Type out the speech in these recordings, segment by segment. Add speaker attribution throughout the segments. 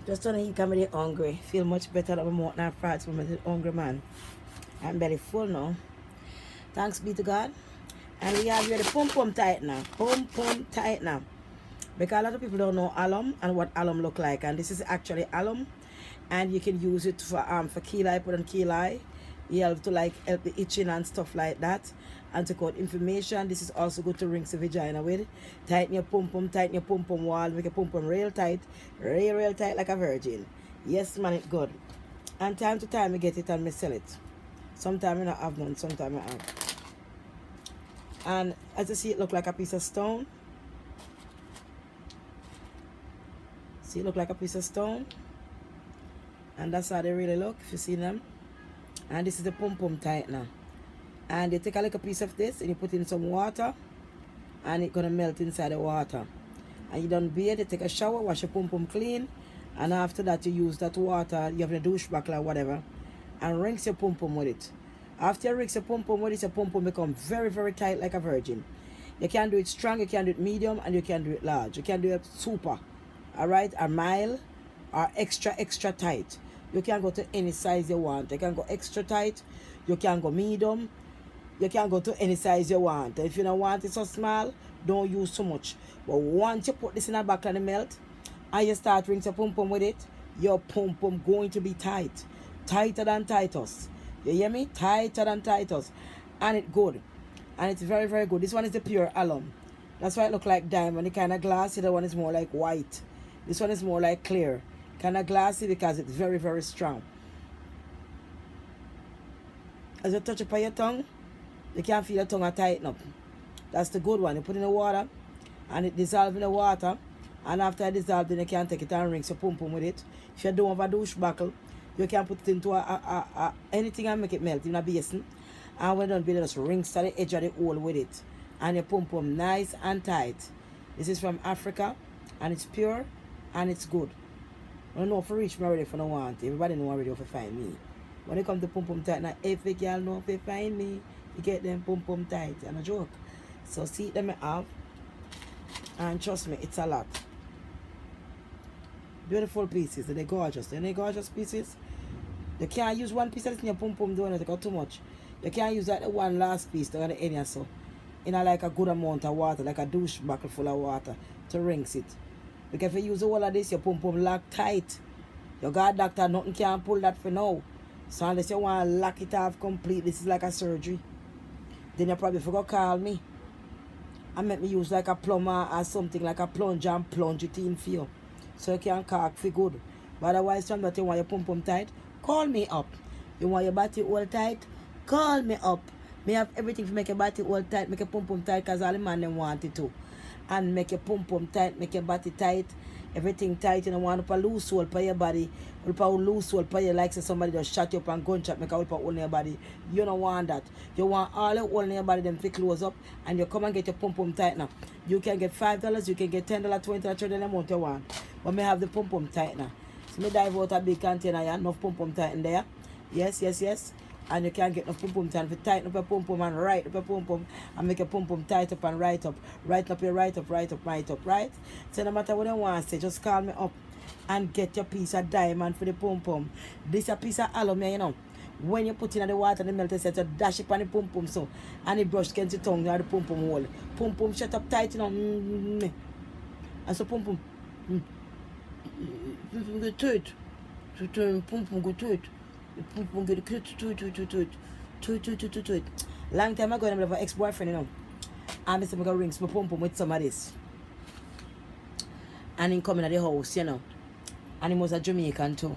Speaker 1: Just don't eat come with hungry. Feel much better than my mouth and farts from the hungry man. I'm very full now. Thanks be to God. And we have here the pum pum tightener. Pum pum tightener. Because a lot of people don't know alum and what alum look like. And this is actually alum. And you can use it for key eye, put on key eye. You help to like help the itching and stuff like that. And to cut inflammation. This is also good to rinse the vagina with. Tighten your pum pum, tighten your pum pum wall, make your pum pum real tight. Real tight like a virgin. Yes man, it's good. And time to time I get it and I sell it. Sometimes I don't have none, sometimes I have. And as you see, it look like a piece of stone. See, it look like a piece of stone. And that's how they really look, if you see them. And this is the pum pum tightener. And you take a little piece of this and you put in some water. And it's gonna melt inside the water. And you done bathe, you take a shower, wash your pum pum clean. And after that you use that water, you have a douche bucket or whatever. And rinse your pum pum with it. After you rinse your pum pum with it, your pum pum become very, very tight like a virgin. You can do it strong, you can do it medium, and you can do it large. You can do it super, alright, or mild, or extra, extra tight. You can go to any size you want. You can go extra tight, you can go medium, you can go to any size you want. If you don't want it so small, don't use so much. But once you put this in a bucket and it melt, and you start rinse your pum pum with it, your pum pum going to be tight. Tighter than Titus. You hear me? Tighter than Titus. And it's good. And it's very, very good. This one is the pure alum. That's why it look like diamond. The kind of glassy, the one is more like white. This one is more like clear. Kind of glassy because it's very, very strong. As you touch it on your tongue, you can feel your tongue tighten up. That's the good one. You put it in the water and it dissolves in the water. And after it dissolves, then you can take it and rinse your pum pum with it. If you don't have a douche buckle, you can put it into anything and make it melt in a basin. And when done, just rinse to the edge of the hole with it. And your pum pum nice and tight. This is from Africa. And it's pure. And it's good. I don't know if I reach me already if I don't want. Everybody know already if you find me. When it comes to pum pum tight, now every girl know if you find me, you get them pum pum tight. And a joke. So see them I have. And trust me, it's a lot. Beautiful pieces. They're gorgeous. They're gorgeous pieces. You can't use one piece of this in your pum pum doing it. Got too much. You can't use that one last piece to the end so. In a like a good amount of water, like a douche bucket full of water to rinse it. Because if you use all of this, your pum pum lock tight. Your God doctor, nothing can pull that for now. So unless you want to lock it off complete, this is like a surgery. Then you probably forgot to call me. And make me use like a plumber or something, like a plunger and plunge it in for you. So you can caulk for good. But otherwise, somebody you want your pum pum tight, call me up. You want your body all tight, call me up. Me have everything to make your body all tight, make your pum pum tight because all the man them want it to. And make your pum pum tight, make your body tight, everything tight. You don't want to loose hole for your body. You put a loose hole for your like say somebody just shot you up and gunshot make a hole in your body. You don't want that. You want all the hole in your body them to close up and you come and get your pum pum tight now. You can get $5, you can get $10, $20, $30 amount you want. But me have the pum pum tightener. So me dive out a big container, you have enough pum pum tighten there. Yes, yes, yes. And you can get enough pum pum tighten. If you tighten up your pum pum and right up your pum pum and make your pum pum tight up and right up. Right up your right up, right up, right up, right? So no matter what you want to say, just call me up and get your piece of diamond for the pum pum. This a piece of alum, you know. When you put it in the water, the melt set, you dash it on the pum pum so. And the brush against your tongue, you have the pum pum hole. Pum pum shut up tight, you know. And so pum pum. Go to it. Pum pum go to it. Pum pum go to it. Long time ago, I have an ex-boyfriend, you know. And I said, I'm going to ring my pum pum with some of this. And he coming at the house, you know. And he was a Jamaican too.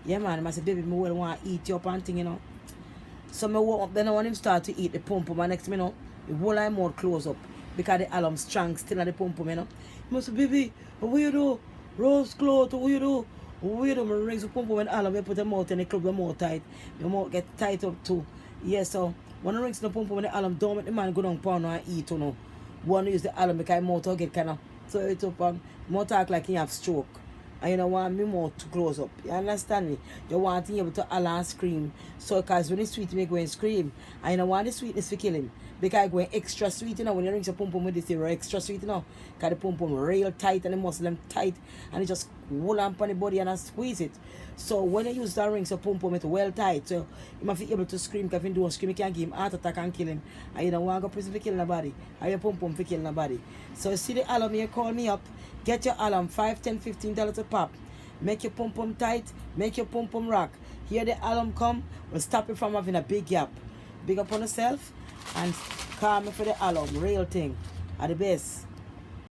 Speaker 1: Yeah, man. I said, baby, I will want to eat you up and thing, you know. So I walk up, then I want him start to eat the pum pum. And next, you know, the whole eye mouth close up. Because the alum strong still at the pum pum, you know. He must say, baby, what you do? Rose clothes, what you do? What you do? I ring the pum pum and alum, you put the mouth in the club, the mouth tight. Your mouth get tight up too. Yeah, so when I ring the pum pum and the alum, don't make the man go down pound and eat, you know. One use the alum because mouth will get kind of so it up and mouth act like he have stroke. And you don't want me mouth to close up. You understand me? You want him able to holler and scream. So because when it's sweet, me go and scream. And you don't want the sweetness to kill him. Because I go extra sweet, you know, when you ring your pum pum with this, you're extra sweet, you know. Because the pum pum real tight and the muscle them tight. And it just hold on the body and squeeze it. So when you use that ring, so pum pum it well tight. So you must be able to scream, because if you don't scream, you can give him heart attack and kill him. And you don't want to go prison for killing nobody. And your pum pum for killing nobody. So you see the alarm, you call me up, get your alarm, $5, $10, $15 a pop. Make your pum pum tight, make your pum pum rock. Here the alarm come, will stop you from having a big gap. Big up on yourself and call me for the alarm, real thing. Are the best.